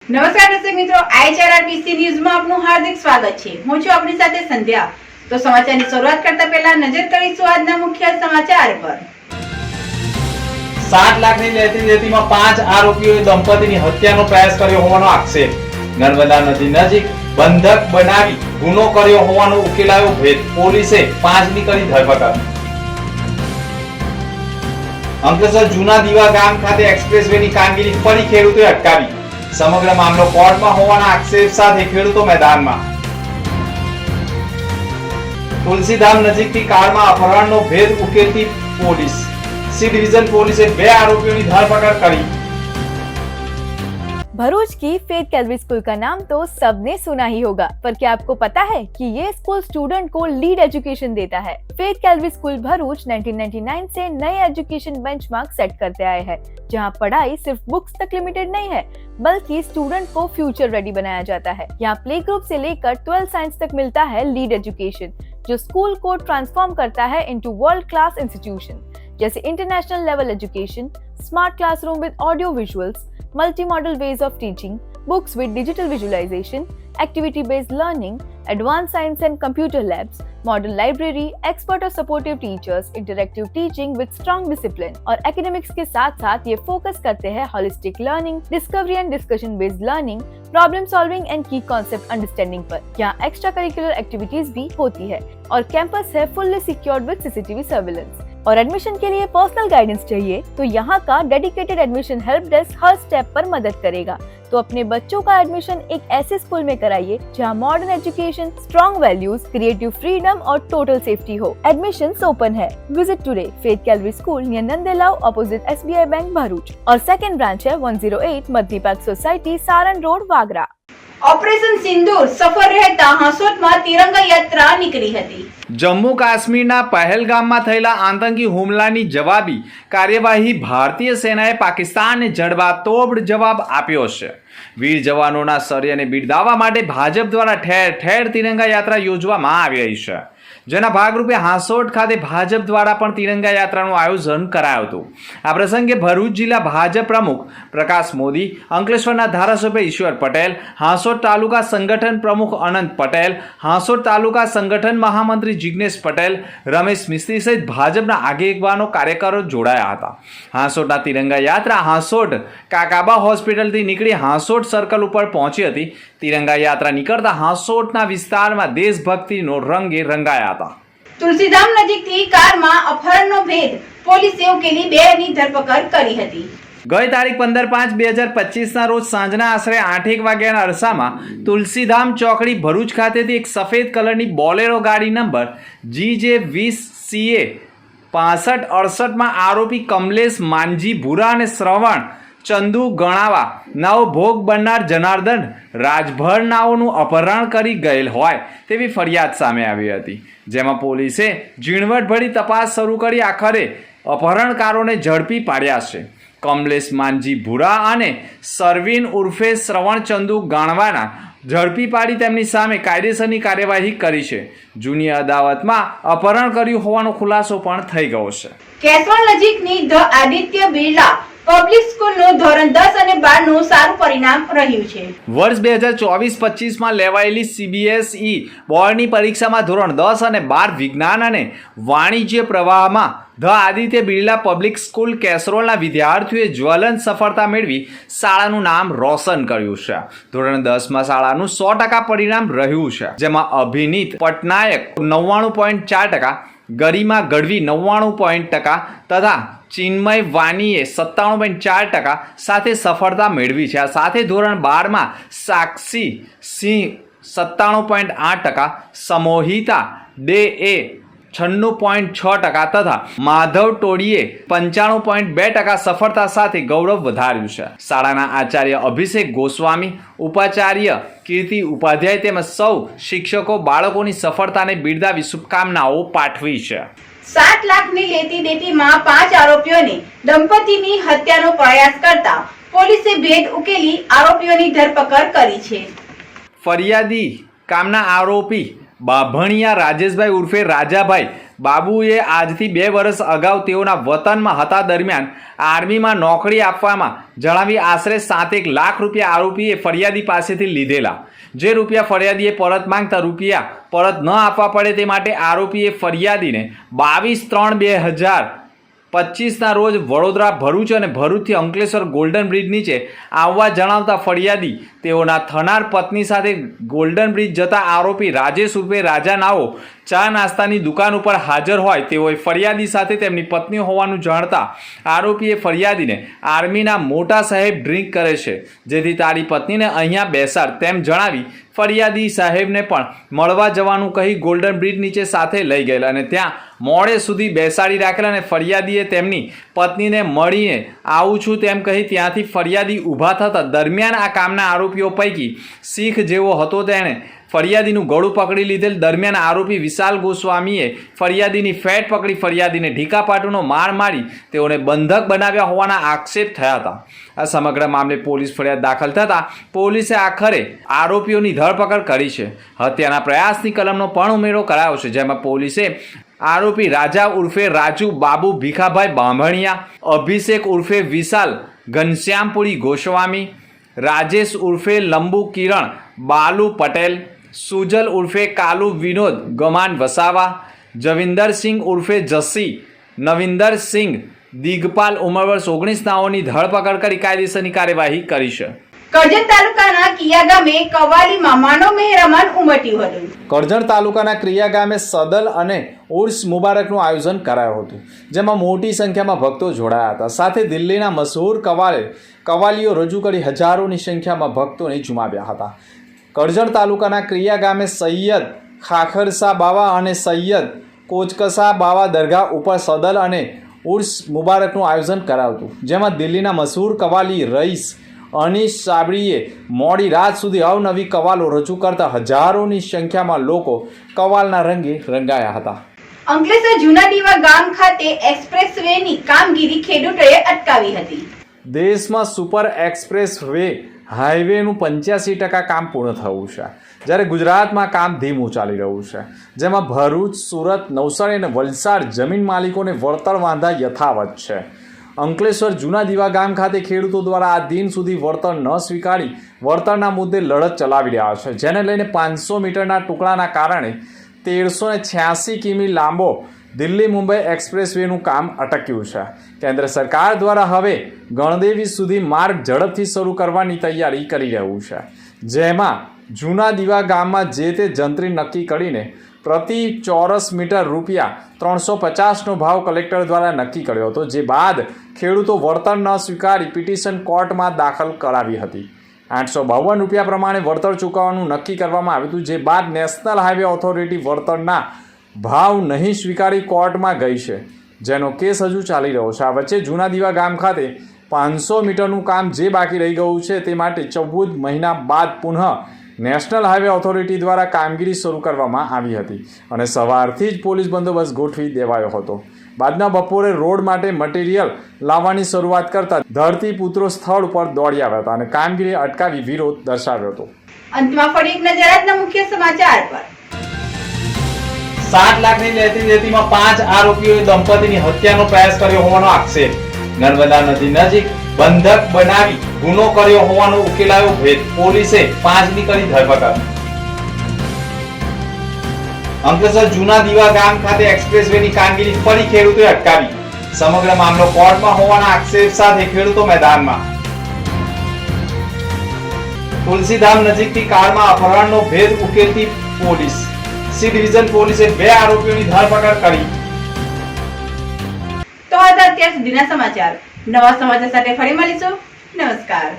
નમસ્કાર દર્શક મિત્રો, IHRRBC ન્યૂઝમાં આપનું હાર્દિક સ્વાગત છે। હું છું આપની સાથે સંધ્યા। તો સમાચારની શરૂઆત કરતા પહેલા નજર કરીશું આજના મુખ્ય સમાચાર પર। 7 લાખની લેતી દેતીમાં 5 આરોપીઓએ દંપતીની હત્યાનો પ્રયાસ કર્યો હોવાનો આક્ષેપ। નર્મદા નદી નજીક બંધક બનાવી ગુનો કર્યો હોવાનો ઉકેલાયો ભેદ। પોલીસે 5ની કરી ધરપકડ। અંકલેશ્વર જૂના દીવા ગામ ખાતે એક્સપ્રેસવેની કામગીરી ફરી ખેડૂતોએ અટકાવી। સમગ્ર મામલો કોર્ટમાં હોવાના આક્ષેપ સાથે ખેડૂતો મેદાનમાં। તુલસીધામ નજીકથી કારમાં અપહરણનો ભેદ ઉકેલતી પોલીસ। સી डिवीजन पुलिस ने 2 आरोपियों की धरपकड़ करी। भरूच की फेथ कैलरी स्कूल का नाम तो सबने सुना ही होगा, पर क्या आपको पता है कि ये स्कूल स्टूडेंट को लीड एजुकेशन देता है। फेथ कैलरी स्कूल भरूच 1999 से नए एजुकेशन बेंचमार्क सेट करते आए हैं, जहां पढ़ाई सिर्फ बुक्स तक लिमिटेड नहीं है, बल्कि स्टूडेंट को फ्यूचर रेडी बनाया जाता है। यहाँ प्ले ग्रुप से लेकर 12 साइंस तक मिलता है लीड एजुकेशन, जो स्कूल को ट्रांसफॉर्म करता है इनटू वर्ल्ड क्लास इंस्टीट्यूशन, जैसे international level education, smart classroom with audio visuals, multi-modal ways of teaching, books with digital visualization, activity-based learning, advanced science and computer labs, modern library, expert और supportive teachers, interactive teaching with strong discipline। और academics के साथ साथ ये focus करते हैं holistic learning, discovery and discussion based learning, problem solving and की concept understanding पर। यहाँ एक्स्ट्रा करिकुलर एक्टिविटीज भी होती है और कैंपस है fully secured with CCTV surveillance. और एडमिशन के लिए पर्सनल गाइडेंस चाहिए तो यहाँ का डेडिकेटेड एडमिशन हेल्प डेस्क हर स्टेप पर मदद करेगा। तो अपने बच्चों का एडमिशन एक ऐसे स्कूल में कराइए जहाँ modern education, strong values, creative freedom और टोटल सेफ्टी हो। एडमिशंस ओपन है। Visit today Faith Calorie school near Nandelav opposite SBI bank Bharuch, और सेकंड ब्रांच है 108 Madhya park society Saran road Vagra. Operation Sindoor સફળ રહેતા હાંસોટમાં તિરંગા યાત્રા નીકળી હતી। જમ્મુ કાશ્મીરના પહેલગામમાં થયેલા આતંકી હુમલાની જવાબી કાર્યવાહી ભારતીય સેનાએ પાકિસ્તાનને જડબાતોડ જવાબ આપ્યો છે। વીર જવાનોના શૌર્યને બિરદાવવા માટે ભાજપ દ્વારા ઠેર ઠેર તિરંગા યાત્રા યોજવામાં આવી રહી છે, જેના ભાગરૂપે હાંસોટ ખાતે ભાજપ દ્વારા પણ તિરંગા યાત્રાનું આયોજન કરાયું હતું। આ પ્રસંગે ભરૂચ જિલ્લા ભાજપ પ્રમુખ પ્રકાશ મોદી, અંકલેશ્વરના ધારાસભ્ય ઈશ્વર પટેલ, હાંસોટ તાલુકા સંગઠન પ્રમુખ અનંત પટેલ, હાંસોટ તાલુકા સંગઠન મહામંત્રી જિગ્નેશ પટેલ, રમેશ મિસ્ત્રી સહિત ભાજપના આગેવાનો કાર્યકરો જોડાયા હતા। હાંસોટના તિરંગા યાત્રા હાંસોટ કાકાબા હોસ્પિટલથી નીકળી હાંસોટ સર્કલ ઉપર પહોંચી હતી। તિરંગા યાત્રા નીકળતા હાંસોટના વિસ્તારમાં દેશભક્તિનો રંગે રંગાયા હતા। તુલસીધામ નજીકથી કારમાં અપહરણનો ભેદ પોલીસે ઉકેલી 2ની ધરપકડ કરી હતી। ગઈ તારીખ 15/5/2025ના રોજ સાંજના આશરે 8:01 વાગ્યાના અરસામાં તુલસીધામ ચોકડી ભરૂચ ખાતેથી એક સફેદ કલરની બોલેરો ગાડી નંબર GJ20CA 6568માં આરોપી કમલેશ માનજી ભૂરા અને શ્રવણ ચંદુ ગણાવા નાઓ ભોગ બનનાર જનાર્દન રાજભર નાઓનું અપહરણ કરી ગયેલ હોય તેવી ફરિયાદ સામે આવી હતી, જેમાં પોલીસે ઝીણવટભરી તપાસ શરૂ કરી આખરે અપહરણકારોને ઝડપી પાડ્યા છે। કમલેશ માનજી ભૂરા અને સરવીન ઉર્ફે શ્રવણ ચંદુ ગાણવાના ઝડપી પાડી તેમની સામે કાયદેસરની કાર્યવાહી કરી છે। જૂની અદાવતમાં અપહરણ કર્યું હોવાનો ખુલાસો પણ થઈ ગયો છે। કેશોદ નજીકની ધ આદિત્ય બિરલા પબ્લિક સ્કૂલનું ધોરણ 10 અને 12 નું સારું પરિણામ રહ્યું છે। વર્ષ 2024-25માં લેવાયેલી CBSE બોર્ડની પરીક્ષામાં ધોરણ 10 અને 12 વિજ્ઞાન અને વાણિજ્ય પ્રવાહમાં the Aditya Birla public school કેસરોલના વિદ્યાર્થીઓએ જ્વલંત સફળતા મેળવી શાળાનું નામ રોશન કર્યું છે। ધોરણ 10માં શાળાનું 100% પરિણામ રહ્યું છે, જેમાં અભિનીત પટનાયક 99.4%, ગરિમા ગઢવી 99% તથા ચિન્મય વાનીએ 97.4% સાથે સફળતા મેળવી છે। આ સાથે ધોરણ 12માં સાક્ષી સિંહ 97.8%, સમોહિતા ડેએ 96.6% તથા માધવ ટોડીએ 95.2% સફળતા સાથે ગૌરવ વધાર્યું છે। શાળાના આચાર્ય અભિષેક ગોસ્વામી, ઉપાચાર્ય કીર્તિ ઉપાધ્યાય તેમજ સૌ શિક્ષકો બાળકોની સફળતાને બિરદાવી શુભકામનાઓ પાઠવી છે। 7 લાખની લેતી દેતીમાં 5 આરોપીઓને દંપતીની હત્યાનો પ્રયાસ કરતા પોલીસે ભેદ ઉકેલી આરોપીઓની ધરપકડ કરી છે। ફરિયાદી કામના આરોપી બાભણિયા રાજેશભાઈ ઉર્ફે રાજાભાઈ બાબુએ આજથી 2 વર્ષ અગાઉ તેઓના વતનમાં હતા દરમિયાન આર્મીમાં નોકરી આપવામાં જણાવી આશરે 7 લાખ રૂપિયા આરોપીએ ફરિયાદી પાસેથી લીધેલા, જે રૂપિયા ફરિયાદીએ પરત માંગતા રૂપિયા પરત ન આપવા પડે તે માટે આરોપીએ ફરિયાદીને 22/3/2025ના રોજ વડોદરા, ભરૂચ અને ભરૂચથી અંકલેશ્વર ગોલ્ડન બ્રિજ નીચે આવવા જણાવતા ફરિયાદી તેઓના થનાર પત્ની સાથે ગોલ્ડન બ્રિજ જતા આરોપી રાજેશ ઉર્ફે રાજા નાઓ ચા નાસ્તાની દુકાન ઉપર હાજર હોય તેઓએ ફરિયાદી સાથે તેમની પત્ની હોવાનું જાણતા આરોપીએ ફરિયાદીને આર્મીના મોટા સાહેબ ડ્રિંક કરે છે, જેથી તારી પત્નીને અહીંયા બેસાડ તેમ જણાવી ફરિયાદી સાહેબને પણ મળવા જવાનું કહી ગોલ્ડન બ્રિજ નીચે સાથે લઈ ગયેલા અને ત્યાં મોડે સુધી બેસાડી રાખેલા અને ફરિયાદીએ તેમની પત્નીને મળીને આવું છું તેમ કહી ત્યાંથી ફરિયાદી ઊભા થતા દરમિયાન આ કામના આરોપીઓ પૈકી શીખ જેવો હતો તેણે ફરિયાદીનું ગળું પકડી લીધેલ. દરમિયાન આરોપી વિશાલ ગોસ્વામીએ ફરિયાદીની ફેટ પકડી ફરિયાદીને ઢીકાપાટુનો માર મારી તેઓને બંધક બનાવ્યા હોવાના આક્ષેપ થયા હતા. આ સમગ્ર મામલે પોલીસ ફરિયાદ દાખલ થતાં પોલીસે આખરે આરોપીઓની ધરપકડ કરી છે. હત્યાના પ્રયાસની કલમનો પણ ઉમેરો કરાયો છે, જેમાં પોલીસે આરોપી રાજા ઉર્ફે રાજુ બાબુ ભીખાભાઈ બાંભણિયા, અભિષેક ઉર્ફે વિશાલ ઘનશ્યામપુરી ગોસ્વામી, રાજેશ ઉર્ફે લંબુ કિરણ બાલુ પટેલ, સુજલ ઉર્ફે કાલુ વિનોદ ગમાન વસાવા, જવિંદર સિંહ ઉર્ફે જસી, નવિંદર સિંહ દિગપાલ ઉંમર વર્ષ 19 નાઓની ધરપકડ કરી કાયદેસરની કાર્યવાહી કરી છે. કરજણ તાલુકાના કિયા ગામે કવાલીમાં માનો મહેરામણ ઉમટ્યું હતું. કરજણ તાલુકાના ક્રિયા ગામે સદલ અને ઉર્સ મુબારકનું આયોજન કરાયું હતું, જેમાં મોટી સંખ્યામાં ભક્તો જોડાયા હતા. સાથે દિલ્હીના મશહૂર કવાલીઓ રજૂ કરી હજારોની સંખ્યામાં ભક્તોને ઝુમાવ્યા હતા. કરજણ તાલુકાના ક્રિયા ગામે સૈયદ ખાખરસા બાવા અને સૈયદ કોચકસા બાવા દરગાહ ઉપર સદલ અને ઉર્સ મુબારકનું આયોજન કરાયું હતું, જેમાં દિલ્હીના મશહૂર કવાલી રઈસ અનીશ સાબરીએ મોડી રાત સુધી અવનવી કવાલો રજૂ કરતા હજારોની સંખ્યામાં લોકો કવાલના રંગે રંગાયા હતા. અંકલેશ્વર જૂના દીવા ગામ ખાતે એક્સપ્રેસ વેની કામગીરી ખેડૂતોએ અટકાવી હતી. દેશમાં સુપર એક્સપ્રેસ વે હાઈવેનું 85% કામ પૂર્ણ થયું છે, જ્યારે ગુજરાતમાં કામ ધીમું ચાલી રહ્યું છે, જેમાં ભરૂચ, સુરત, નવસારી અને વલસાડ જમીન માલિકોને વળતર વાંધા યથાવત છે. અંકલેશ્વર જૂના દીવા ગામ ખાતે ખેડૂતો દ્વારા આ દિન સુધી વળતર ન સ્વીકારી વળતરના મુદ્દે લડત ચલાવી રહ્યા છે, જેને લઈને 500 મીટરના ટુકડાના કારણે 1386 કિમી લાંબો દિલ્હી મુંબઈ એક્સપ્રેસ વેનું કામ અટક્યું છે. કેન્દ્ર સરકાર દ્વારા હવે ગણદેવી સુધી માર્ગ ઝડપથી શરૂ કરવાની તૈયારી કરી રહ્યું છે, જેમાં જૂના દીવા ગામમાં જે તે જંત્રી નક્કી કરીને પ્રતિ ચોરસ મીટર રૂપિયા 350નો ભાવ કલેક્ટર દ્વારા નક્કી કર્યો હતો, જે બાદ ખેડૂતો વળતર ન સ્વીકારી પિટિશન કોર્ટમાં દાખલ કરાવી હતી. 852 રૂપિયા પ્રમાણે વળતર ચૂકવવાનું નક્કી કરવામાં આવ્યું હતું, જે બાદ નેશનલ હાઈવે ઓથોરિટી વળતરના ભાવ નહીં સ્વીકારી કોર્ટમાં ગઈ છે, જેનો કેસ હજુ ચાલી રહ્યો છે. આ વચ્ચે જૂના દીવા ગામ ખાતે 500 મીટરનું કામ જે બાકી રહી ગયું છે તે માટે 14 મહિના બાદ પુનઃ નેશનલ હાઈવે ઓથોરિટી દ્વારા કામગીરી શરૂ કરવામાં આવી હતી અને સવારથી જ પોલીસ બંદોબસ્ત ગોઠવી દેવાયો હતો. બાદના બપોરે રોડ માટે મટીરિયલ લાવવાની શરૂઆત કરતા ધરતીપુત્રો સ્થળ ઉપર દોડી આવ્યા હતા અને કામગીરી અટકાવી વિરોધ દર્શાવ્યો હતો. અંતમાં ફરી એક નજર આજના મુખ્ય સમાચાર પર. 7 લાખની લેતી દેતીમાં 5 આરોપીઓએ દંપતીની હત્યાનો પ્રયાસ કર્યો હોવાનો આક્ષેપ. નર્મદા નદી નજીક બંધક બનાવી ગુનો કર્યો હોવાનો ઉકેલાયો ભેદ. પોલીસે 5ની કરી ધરપકડ. અંકલેશ્વર જૂના દીવા ગામ ખાતે એક્સપ્રેસવેની કામગીરી ફરી ખેડૂતોએ અટકાવી. સમગ્ર મામલો કોર્ટમાં હોવાના આક્ષેપ સાથે ખેડૂતો મેદાનમાં. તુલસીધામ નજીકથી કારમાં અપહરણનો ભેદ ઉકેલતી પોલીસ. સી ડિવિઝન પોલીસે 2 આરોપીઓની ધરપકડ કરી. તો આ હતા અત્યાર સુધીના સમાચાર. નવા સમાચાર સાથે ફરી મળીશું. નમસ્કાર.